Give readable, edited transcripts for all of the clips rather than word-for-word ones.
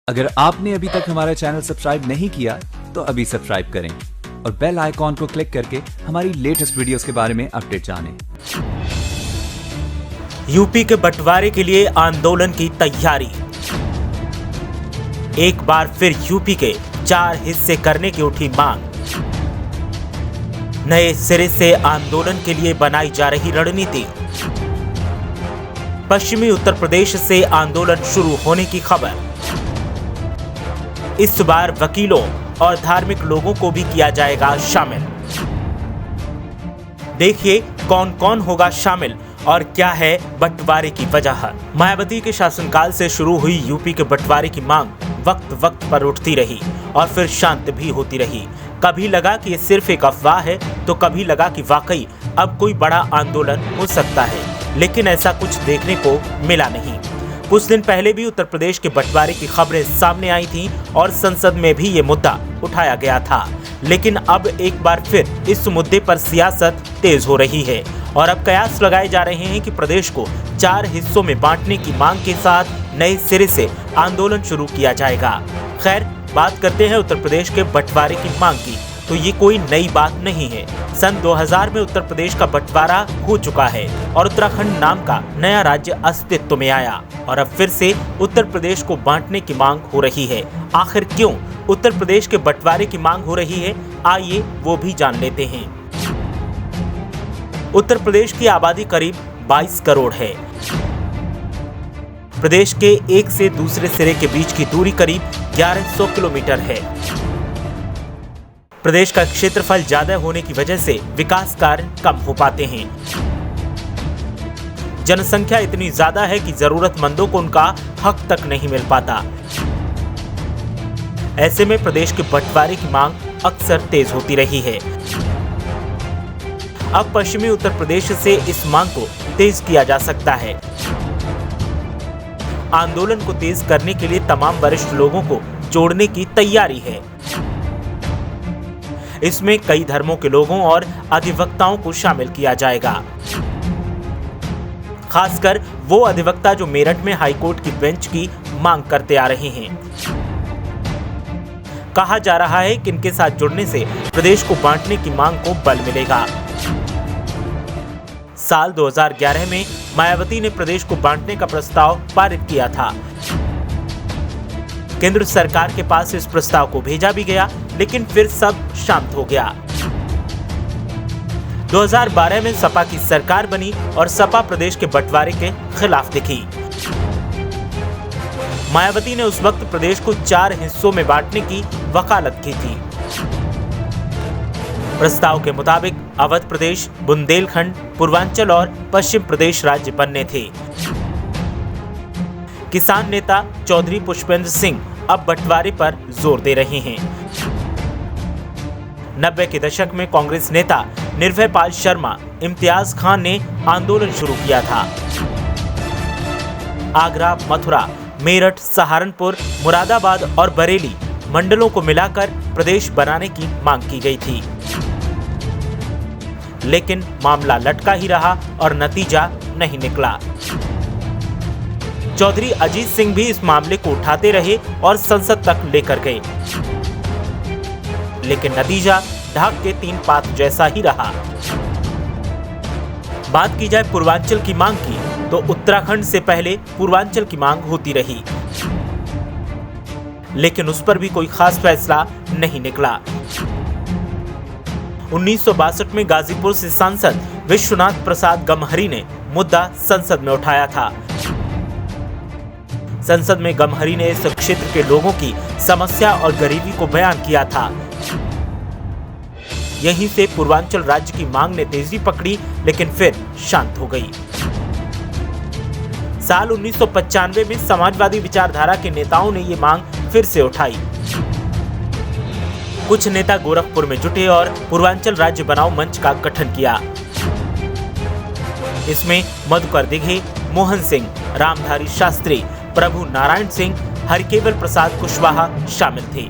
अगर आपने अभी तक हमारा चैनल सब्सक्राइब नहीं किया तो अभी सब्सक्राइब करें और बेल आइकॉन को क्लिक करके हमारी लेटेस्ट वीडियोस के बारे में अपडेट जानें। यूपी के बंटवारे के लिए आंदोलन की तैयारी। एक बार फिर यूपी के 4 हिस्से करने की उठी मांग। नए सिरे से आंदोलन के लिए बनाई जा रही रणनीति। पश्चिमी उत्तर प्रदेश से आंदोलन शुरू होने की खबर। इस बार वकीलों और धार्मिक लोगों को भी किया जाएगा शामिल। देखिए कौन कौन होगा शामिल और क्या है बंटवारे की वजह। मायावती के शासनकाल से शुरू हुई यूपी के बंटवारे की मांग वक्त वक्त पर उठती रही और फिर शांत भी होती रही। कभी लगा कि ये सिर्फ एक अफवाह है तो कभी लगा कि वाकई अब कोई बड़ा आंदोलन हो सकता है, लेकिन ऐसा कुछ देखने को मिला नहीं। कुछ दिन पहले भी उत्तर प्रदेश के बंटवारे की खबरें सामने आई थीं और संसद में भी ये मुद्दा उठाया गया था, लेकिन अब एक बार फिर इस मुद्दे पर सियासत तेज हो रही है और अब कयास लगाए जा रहे हैं कि प्रदेश को 4 हिस्सों में बांटने की मांग के साथ नए सिरे से आंदोलन शुरू किया जाएगा। खैर, बात करते हैं उत्तर प्रदेश के बंटवारे की मांग की, तो ये कोई नई बात नहीं है। सन 2000 में उत्तर प्रदेश का बंटवारा हो चुका है और उत्तराखंड नाम का नया राज्य अस्तित्व में आया और अब फिर से उत्तर प्रदेश को बांटने की मांग हो रही है। आखिर क्यों उत्तर प्रदेश के बंटवारे की मांग हो रही है, आइए वो भी जान लेते हैं। उत्तर प्रदेश की आबादी करीब 22 करोड़ है। प्रदेश के एक से दूसरे सिरे के बीच की दूरी करीब 1100 किलोमीटर है। प्रदेश का क्षेत्रफल ज्यादा होने की वजह से विकास कार्य कम हो पाते हैं। जनसंख्या इतनी ज्यादा है कि जरूरतमंदों को उनका हक तक नहीं मिल पाता। ऐसे में प्रदेश के बंटवारे की मांग अक्सर तेज होती रही है। अब पश्चिमी उत्तर प्रदेश से इस मांग को तेज किया जा सकता है। आंदोलन को तेज करने के लिए तमाम वरिष्ठ लोगों को जोड़ने की तैयारी है। इसमें कई धर्मों के लोगों और अधिवक्ताओं को शामिल किया जाएगा, खासकर वो अधिवक्ता जो मेरठ में हाईकोर्ट की बेंच की मांग करते आ रहे हैं। कहा जा रहा है कि इनके साथ जुड़ने से प्रदेश को बांटने की मांग को बल मिलेगा। साल 2011 में मायावती ने प्रदेश को बांटने का प्रस्ताव पारित किया था। केंद्र सरकार के पास इस प्रस्ताव को भेजा भी गया, लेकिन फिर सब शांत हो गया। 2012 में सपा की सरकार बनी और सपा प्रदेश के बंटवारे के खिलाफ दिखी। मायावती ने उस वक्त प्रदेश को 4 हिस्सों में बांटने की वकालत की थी। प्रस्ताव के मुताबिक अवध प्रदेश, बुंदेलखंड, पूर्वांचल और पश्चिम प्रदेश राज्य बनने थे। किसान नेता चौधरी पुष्पेंद्र सिंह अब बंटवारे पर जोर दे रहे हैं। 90 के दशक में कांग्रेस नेता निर्भय पाल शर्मा, इम्तियाज खान ने आंदोलन शुरू किया था। आगरा, मथुरा, मेरठ, सहारनपुर, मुरादाबाद और बरेली मंडलों को मिलाकर प्रदेश बनाने की मांग की गई थी, लेकिन मामला लटका ही रहा और नतीजा नहीं निकला। चौधरी अजीत सिंह भी इस मामले को उठाते रहे और संसद तक लेकर गए, लेकिन नतीजा ढाक के 3 पात जैसा ही रहा। बात की जाए पूर्वांचल की मांग की, तो उत्तराखंड से पहले पूर्वांचल की मांग होती रही, लेकिन उस पर भी कोई खास फैसला नहीं निकला। 1962 में गाजीपुर से सांसद विश्वनाथ प्रसाद गमहरी ने मुद्दा संसद में उठाया था। संसद में गमहरी ने इस क्षेत्र के लोगों की समस्या और गरीबी को बयान किया था। यहीं से पूर्वांचल राज्य की मांग ने तेजी पकड़ी, लेकिन फिर शांत हो गई। साल 1995 में समाजवादी विचारधारा के नेताओं ने ये मांग फिर से उठाई। कुछ नेता गोरखपुर में जुटे और पूर्वांचल राज्य बनाओ मंच का गठन किया। इसमें मधुकर दिघे, मोहन सिंह, रामधारी शास्त्री, प्रभु नारायण सिंह, हरिकेवल प्रसाद कुशवाहा शामिल थे।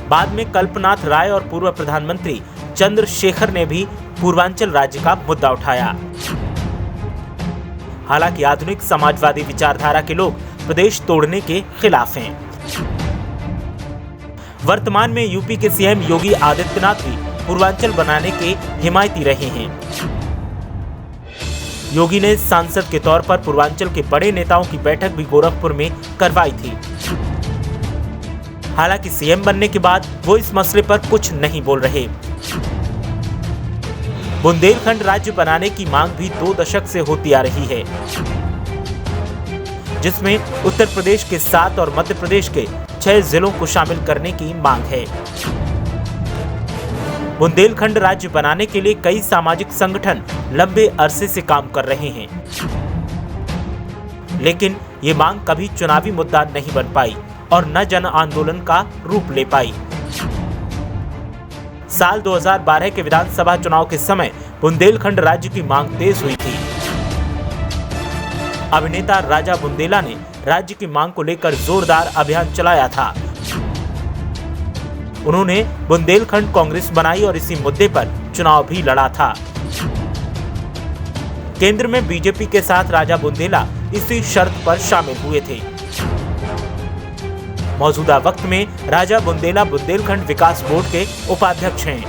बाद में कल्पनाथ राय और पूर्व प्रधानमंत्री चंद्रशेखर ने भी पूर्वांचल राज्य का मुद्दा उठाया। हालांकि आधुनिक समाजवादी विचारधारा के लोग प्रदेश तोड़ने के खिलाफ हैं। वर्तमान में यूपी के सीएम योगी आदित्यनाथ भी पूर्वांचल बनाने के हिमायती रहे हैं। योगी ने सांसद के तौर पर पूर्वांचल के बड़े नेताओं की बैठक भी गोरखपुर में करवाई थी। हालांकि सीएम बनने के बाद वो इस मसले पर कुछ नहीं बोल रहे। बुंदेलखंड राज्य बनाने की मांग भी 2 दशक से होती आ रही है, जिसमें उत्तर प्रदेश के 7 और मध्य प्रदेश के 6 जिलों को शामिल करने की मांग है। बुंदेलखंड राज्य बनाने के लिए कई सामाजिक संगठन लंबे अरसे से काम कर रहे हैं, लेकिन ये मांग कभी चुनावी मुद्दा नहीं बन पाई और न जन आंदोलन का रूप ले पाई। साल 2012 के विधानसभा चुनाव के समय बुंदेलखंड राज्य की मांग तेज हुई थी। अभिनेता राजा बुंदेला ने राज्य की मांग को लेकर जोरदार अभियान चलाया था। उन्होंने बुंदेलखंड कांग्रेस बनाई और इसी मुद्दे पर चुनाव भी लड़ा था। केंद्र में बीजेपी के साथ राजा बुंदेला इसी शर्त पर शामिल हुए थे। मौजूदा वक्त में राजा बुंदेला बुंदेलखंड विकास बोर्ड के उपाध्यक्ष हैं।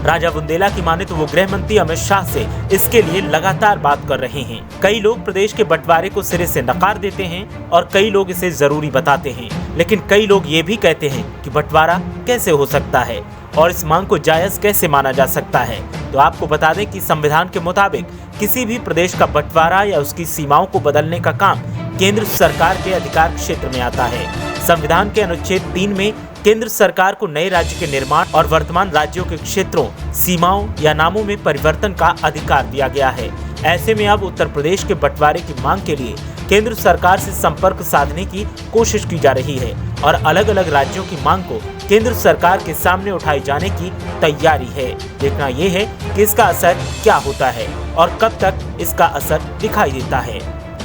राजा बुंदेला की माने तो वो गृह मंत्री अमित शाह से इसके लिए लगातार बात कर रहे हैं। कई लोग प्रदेश के बंटवारे को सिरे से नकार देते हैं और कई लोग इसे जरूरी बताते हैं, लेकिन कई लोग ये भी कहते हैं कि बंटवारा कैसे हो सकता है और इस मांग को जायज कैसे माना जा सकता है। तो आपको बता दें कि संविधान के मुताबिक किसी भी प्रदेश का बंटवारा या उसकी सीमाओं को बदलने का काम केंद्र सरकार के अधिकार क्षेत्र में आता है। संविधान के अनुच्छेद 3 में केंद्र सरकार को नए राज्य के निर्माण और वर्तमान राज्यों के क्षेत्रों, सीमाओं या नामों में परिवर्तन का अधिकार दिया गया है। ऐसे में अब उत्तर प्रदेश के बंटवारे की मांग के लिए केंद्र सरकार से संपर्क साधने की कोशिश की जा रही है और अलग अलग राज्यों की मांग को केंद्र सरकार के सामने उठाए जाने की तैयारी है। देखना यह है कि इसका असर क्या होता है और कब तक इसका असर दिखाई देता है।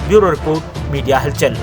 ब्यूरो रिपोर्ट, मीडिया हलचल।